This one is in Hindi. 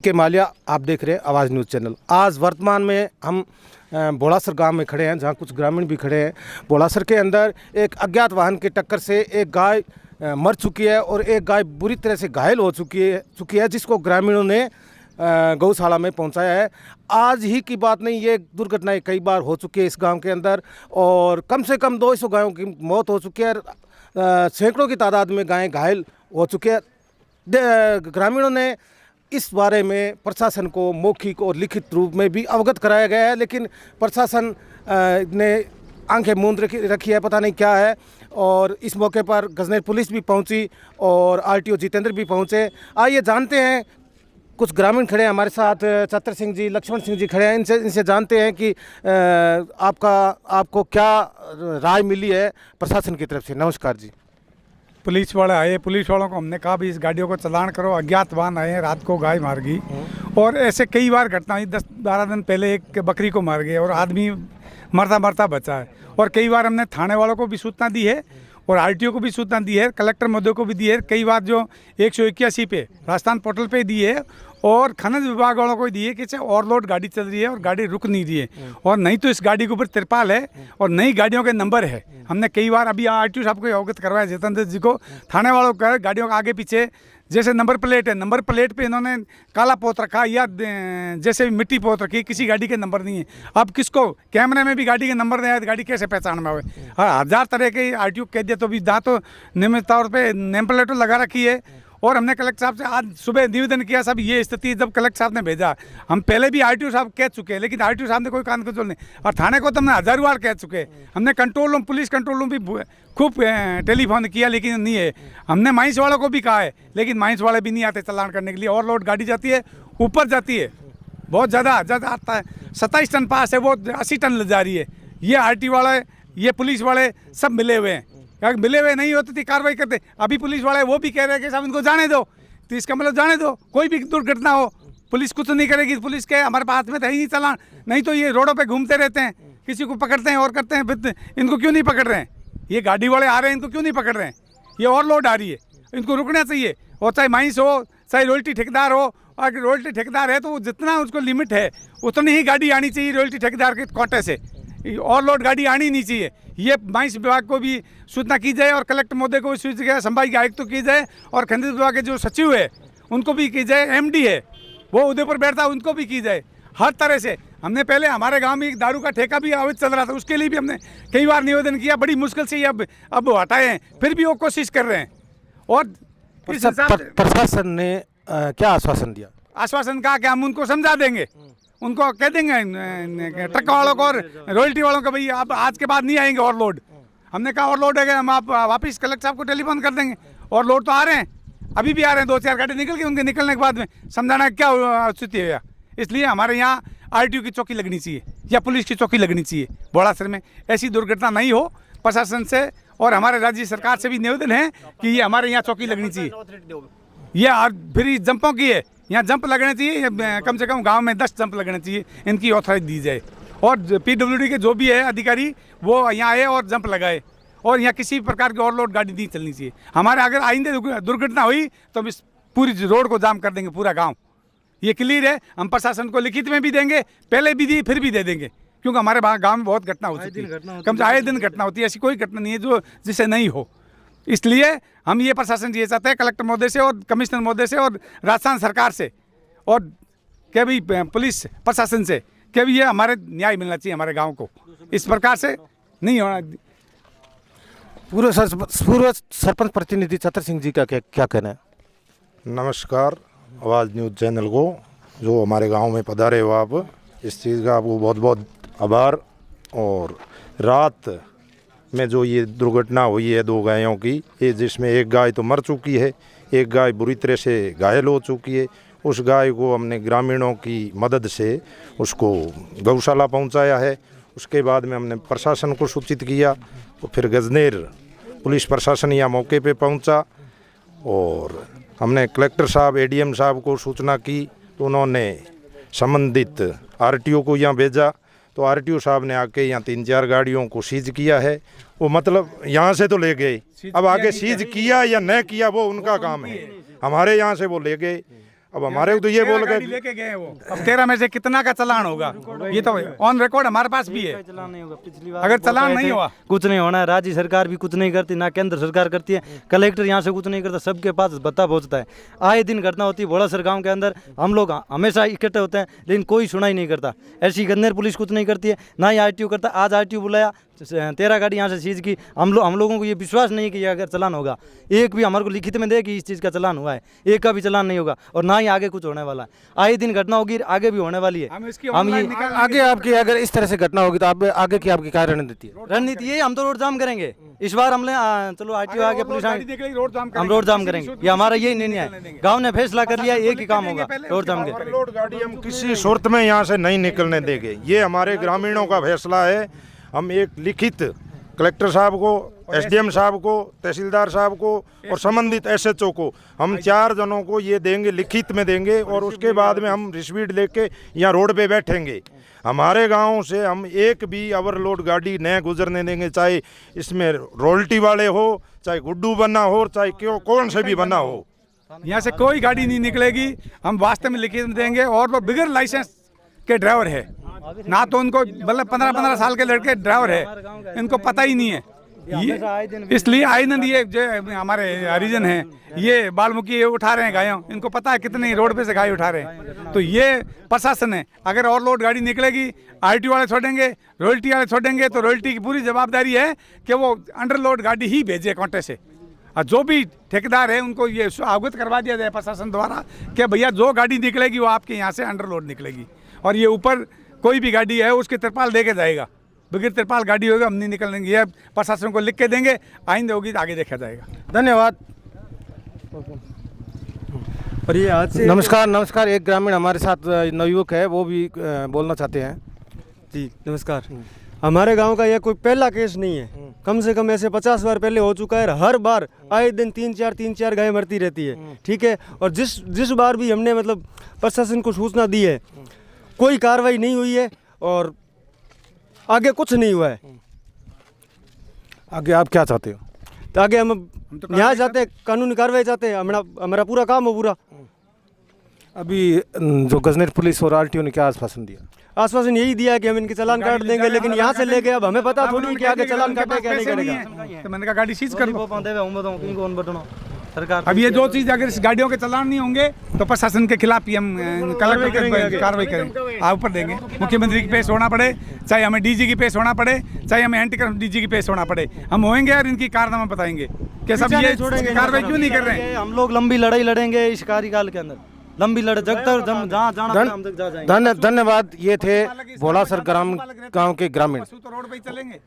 के मालिया, आप देख रहे हैं आवाज़ न्यूज़ चैनल। आज वर्तमान में हम बोड़ासर गांव में खड़े हैं, जहां कुछ ग्रामीण भी खड़े हैं। बोड़ासर के अंदर एक अज्ञात वाहन की टक्कर से एक गाय मर चुकी है और एक गाय बुरी तरह से घायल हो चुकी है, जिसको ग्रामीणों ने गौशाला में पहुंचाया है। आज ही की बात नहीं, ये दुर्घटनाएं कई बार हो चुकी है इस गांव के अंदर और कम से कम 200 गायों की मौत हो चुकी है। सैकड़ों की तादाद में गायें घायल हो चुके हैं। ग्रामीणों ने इस बारे में प्रशासन को मौखिक और लिखित रूप में भी अवगत कराया गया है, लेकिन प्रशासन ने आंखें मूंद रखी है, पता नहीं क्या है। और इस मौके पर गजनेर पुलिस भी पहुंची और आरटीओ जितेंद्र भी पहुंचे। आइए जानते हैं, कुछ ग्रामीण खड़े हैं हमारे साथ, चतर सिंह जी, लक्ष्मण सिंह जी खड़े हैं, इनसे जानते हैं कि आपको क्या राय मिली है प्रशासन की तरफ से। नमस्कार जी। पुलिस वाले आए, पुलिस वालों को हमने कहा भी इस गाड़ियों को चालान करो। अज्ञात वाहन आए हैं, रात को गाय मार गई और ऐसे कई बार घटना हुई। 10-12 दिन पहले एक बकरी को मार गए और आदमी मरता मरता बचा है। और कई बार हमने थाने वालों को भी सूचना दी है और आरटीओ को भी सूचना दी है, कलेक्टर महोदय को भी दी है। कई बार जो 181 पे राजस्थान पोर्टल पे दी है और खनन विभाग वालों को दी है कि ओवरलोड गाड़ी चल रही है और गाड़ी रुक नहीं रही है, और नहीं तो इस गाड़ी के ऊपर तिरपाल है और नई गाड़ियों के नंबर है। हमने कई बार अभी आरटीओ साहब को अवगत करवाया, जितेंद्र जी को, थाने वालों को, गाड़ियों के आगे पीछे जैसे नंबर प्लेट है, नंबर प्लेट पे इन्होंने काला पोत रखा या जैसे मिट्टी पोत रखी, किसी गाड़ी के नंबर नहीं है। अब किसको कैमरे में भी गाड़ी के नंबर नहीं आए तो गाड़ी कैसे पहचान में आवे? 1000 तरह के आरटीओ कह दिया तो भी ना तो नियमित तौर पे नेम प्लेटों लगा रखी है। और हमने कलेक्टर साहब से आज सुबह निवेदन किया, साहब ये स्थिति, जब कलेक्टर साहब ने भेजा, हम पहले भी आरटीओ साहब कह चुके हैं, लेकिन आरटीओ साहब ने कोई कान कंट्रोल नहीं, और थाने को तो हमने 1000 बार कह चुके हैं। हमने control room, police control room भी खूब टेलीफोन किया, लेकिन नहीं है। हमने माइंस वालों को भी कहा है, लेकिन माइंस वाले भी नहीं आते चालान करने के लिए। ओवरलोड गाड़ी जाती है, ऊपर जाती है, बहुत ज़्यादा आता है। 27 टन पास है, वो 80 टन ले जा रही है। ये आरटी वाले, ये पुलिस वाले सब मिले हुए हैं। अगर मिले हुए नहीं होते तो कार्रवाई करते। अभी पुलिस वाले वो भी कह रहे हैं कि साहब इनको जाने दो, तो इसका मतलब जाने दो, कोई भी दुर्घटना हो पुलिस कुछ नहीं करेगी। पुलिस के हमारे पास में तो है ही नहीं चालान, नहीं तो ये रोडों पे घूमते रहते हैं, किसी को पकड़ते हैं और करते हैं। फिर इनको क्यों नहीं पकड़ रहे हैं? ये गाड़ी वाले आ रहे हैं, इनको क्यों नहीं पकड़ रहे हैं? ये ओवरलोड आ रही है, इनको रुकना चाहिए। और चाहे माइंस हो, चाहे रॉयल्टी ठेकेदार हो, अगर रॉयल्टी ठेकेदार है तो जितना उसको लिमिट है उतनी ही गाड़ी आनी चाहिए रॉयल्टी ठेकेदार के कोटे से। ओवरलोड गाड़ी आनी नहीं चाहिए। ये माइंस विभाग को भी सूचना की जाए और कलेक्टर महोदय को भी सूचना, संभागीय आयुक्त को की जाए और खनिज विभाग के जो सचिव है उनको भी की जाए, एमडी है वो उदयपुर बैठता है उनको भी की जाए। हर तरह से हमने पहले हमारे गांव में एक दारू का ठेका भी अवैध चल रहा था, उसके लिए भी हमने कई बार निवेदन किया। बड़ी मुश्किल से ये अब हटाए हैं, फिर भी वो कोशिश कर रहे हैं। और प्रशासन ने क्या आश्वासन दिया? आश्वासन कहा कि हम उनको समझा देंगे, उनको कह देंगे ट्रक वालों को और रॉयल्टी वालों को, भाई आप आज के बाद नहीं आएंगे ओवरलोड। हमने कहा ओवरलोड है, हम आप वापस कलेक्टर साहब को टेलीफोन कर देंगे। ओवरलोड तो आ रहे हैं, अभी भी आ रहे हैं, 2-4 गाड़ी निकल के, उनके निकलने के बाद में समझाना क्या स्थिति है। इसलिए हमारे यहाँ आरटीओ की चौकी लगनी चाहिए या पुलिस की चौकी लगनी चाहिए बोड़ासर में, ऐसी दुर्घटना नहीं हो। प्रशासन से और हमारे राज्य सरकार से भी निवेदन है कि ये हमारे यहाँ चौकी लगनी चाहिए। ये फिर जंपों की है, यहाँ जंप लगने चाहिए, कम से कम गांव में 10 जंप लगने चाहिए, इनकी ऑथराइज दी जाए। और पीडब्ल्यूडी के जो भी है अधिकारी वो यहाँ आए और जंप लगाए, और यहाँ किसी प्रकार की ओवरलोड गाड़ी नहीं चलनी चाहिए। हमारे अगर आइंदे दुर्घटना हुई तो हम इस पूरी रोड को जाम कर देंगे, पूरा गाँव। ये क्लियर है, हम प्रशासन को लिखित में भी देंगे, पहले भी दी फिर भी दे देंगे, क्योंकि हमारे गाँव में बहुत घटना होती है, कम से आए दिन घटना होती है। ऐसी कोई घटना नहीं है जो जिससे नहीं हो। इसलिए हम ये प्रशासन ये चाहते हैं, कलेक्टर महोदय से और कमिश्नर महोदय से और राजस्थान सरकार से और क्या भी पुलिस प्रशासन से, क्या भी ये हमारे न्याय मिलना चाहिए हमारे गांव को। इस प्रकार से नहीं होना। पूर्व सरपंच प्रतिनिधि चतर सिंह जी का क्या कहना है? नमस्कार आवाज़ न्यूज़ चैनल को, जो हमारे गांव में पधारे हो आप, इस चीज़ का आपको बहुत बहुत आभार। और रात में जो ये दुर्घटना हुई है 2 गायों की, ये जिसमें एक गाय तो मर चुकी है, एक गाय बुरी तरह से घायल हो चुकी है। उस गाय को हमने ग्रामीणों की मदद से उसको गौशाला पहुंचाया है। उसके बाद में हमने प्रशासन को सूचित किया, तो फिर गजनेर पुलिस प्रशासन यहाँ मौके पे पहुंचा और हमने कलेक्टर साहब, एडीएम साहब को सूचना की, तो उन्होंने संबंधित आरटीओ को यहाँ भेजा। तो आरटीओ साहब ने आके यहाँ 3-4 गाड़ियों को सीज किया है। वो मतलब यहाँ से तो ले गए, अब आगे सीज किया या न किया वो उनका काम है। हमारे यहाँ से वो ले गए, अब हमारे को तो ये बोल गाड़ी के लेके गए हैं वो, अब 13 में से कितना का चालान होगा, ये तो ऑन रिकॉर्ड हमारे पास भी है। चलान नहीं होगा। पिछली बार अगर बोल चलान रहे नहीं थे, हुआ कुछ नहीं होना है। राज्य सरकार भी कुछ नहीं करती, ना केंद्र सरकार करती है, कलेक्टर यहाँ से कुछ नहीं करता, सबके पास भत्ता पहुँचता है। आए दिन घटना होती है भोलासर गांव के अंदर, हम लोग हमेशा इकट्ठे होते हैं लेकिन कोई सुनाई नहीं करता। ऐसी गन्नेर पुलिस कुछ नहीं करती है, ना ही आरटीओ करता। आज आरटीओ बुलाया, 13 गाड़ी यहाँ से सीज की। हम लोगों को ये विश्वास नहीं है कि ये अगर चलान होगा, एक भी हमारे को लिखित में दे कि इस चीज़ का चलान हुआ है, एक का भी चलान नहीं होगा और ना ही आगे कुछ होने वाला है। आए दिन घटना होगी, आगे भी होने वाली है। हम ये आगे आपकी अगर इस तरह से घटना होगी तो आप आगे की आपकी क्या रणनीति है? रणनीति ये, हम तो रोड जाम करेंगे इस बार। हमने चलो आरटीओ आगे पुलिस गाड़ी निकलेगी, रोड जाम हम रोड जाम करेंगे, ये हमारा यही निर्णय है। गांव ने फैसला कर लिया, एक ही काम होगा, रोड जाम के। ओवरलोड गाड़ी हम किसी सूरत में यहाँ से नहीं निकलने देंगे, ये हमारे ग्रामीणों का फैसला है। हम एक लिखित कलेक्टर साहब को, एसडीएम साहब को, तहसीलदार साहब को और संबंधित एसएचओ को, हम 4 जनों को ये देंगे, लिखित में देंगे और उसके बाद में हम रिसीट लेके यहाँ रोड पे बैठेंगे। हमारे गांव से हम एक भी ओवरलोड गाड़ी न गुजरने देंगे, चाहे इसमें रॉयल्टी वाले हो, चाहे गुड्डू बना हो, चाहे क्यों कौन से भी बना हो। यहाँ से कोई गाड़ी नहीं निकलेगी, हम वास्तव में लिखित में देंगे। और वो बिगर लाइसेंस के ड्राइवर है ना, तो उनको मतलब 15-15 साल के लड़के ड्राइवर है, इनको पता ही नहीं है। ये इसलिए आए दिन ये जो हमारे हरिजन हैं, ये बालमुखी ये उठा रहे हैं गायों, इनको पता है कितनी रोड पे से गाय उठा रहे हैं। तो ये प्रशासन है, अगर ओवरलोड गाड़ी निकलेगी, आरटी वाले छोड़ेंगे, रॉयल्टी वाले छोड़ेंगे, तो रॉयल्टी की पूरी जवाबदारी है कि वो अंडरलोड गाड़ी ही भेजे कोटे से। और जो भी ठेकेदार है उनको ये अवगत करवा दिया जाए प्रशासन द्वारा कि भैया जो गाड़ी निकलेगी वो आपके यहाँ से अंडरलोड निकलेगी, और ये ऊपर कोई भी गाड़ी है उसकी तिरपाल दे के जाएगा। बगैर तिरपाल गाड़ी होगी हम नहीं निकलने देंगे, ये प्रशासन को लिख के देंगे, आइंदे होगी तो आगे देखा जाएगा। धन्यवाद। और ये आज से नमस्कार। एक ग्रामीण हमारे साथ नवयुवक है, वो भी बोलना चाहते हैं। जी नमस्कार। हमारे गांव का यह कोई पहला केस नहीं है, कम से कम ऐसे 50 बार पहले हो चुका है। हर बार आए दिन 3-4 गाय मरती रहती है, ठीक है। और जिस बार भी हमने मतलब प्रशासन को सूचना दी है, कोई कार्रवाई नहीं हुई है और आगे कुछ नहीं हुआ है। आगे आप क्या चाहते हो? तो आगे हम न्याय चाहते हैं, कानूनी कार्रवाई चाहते हैं, हमारा पूरा काम हो पूरा। अभी जो गजनेर पुलिस और आरटीओ ने क्या आश्वासन दिया? आश्वासन यही दिया है कि हम इनके चालान काट देंगे, लेकिन यहाँ से लेके अब हमें पता थोड़ी कि आगे चालान काटे क्या नहीं करेगा। तो मैंने कहा गाड़ी सीज कर लो। सरकार अब ये दो चीज अगर इस गाड़ियों के चालान नहीं होंगे तो प्रशासन के खिलाफ ही हम कलेक्टर कार्रवाई करेंगे, आप ऊपर देंगे। मुख्यमंत्री की पेश होना पड़े, चाहे हमें डीजी की पेश होना पड़े, चाहे हमें एंटी करप्शन डीजी की पेश होना पड़े, हम होंगे और इनकी कारनामा बताएंगे कि सब ये कार्रवाई क्यों नहीं कर रहे हैं। हम लोग लंबी लड़ाई लड़ेंगे इस कार्यकाल के अंदर, लंबी लड़ाई जब तक जहाँ जाना हम तक जा जाएंगे। धन्यवाद। ये थे भोलासर गांव के ग्रामीण। तो रोड पे ही चलेंगे।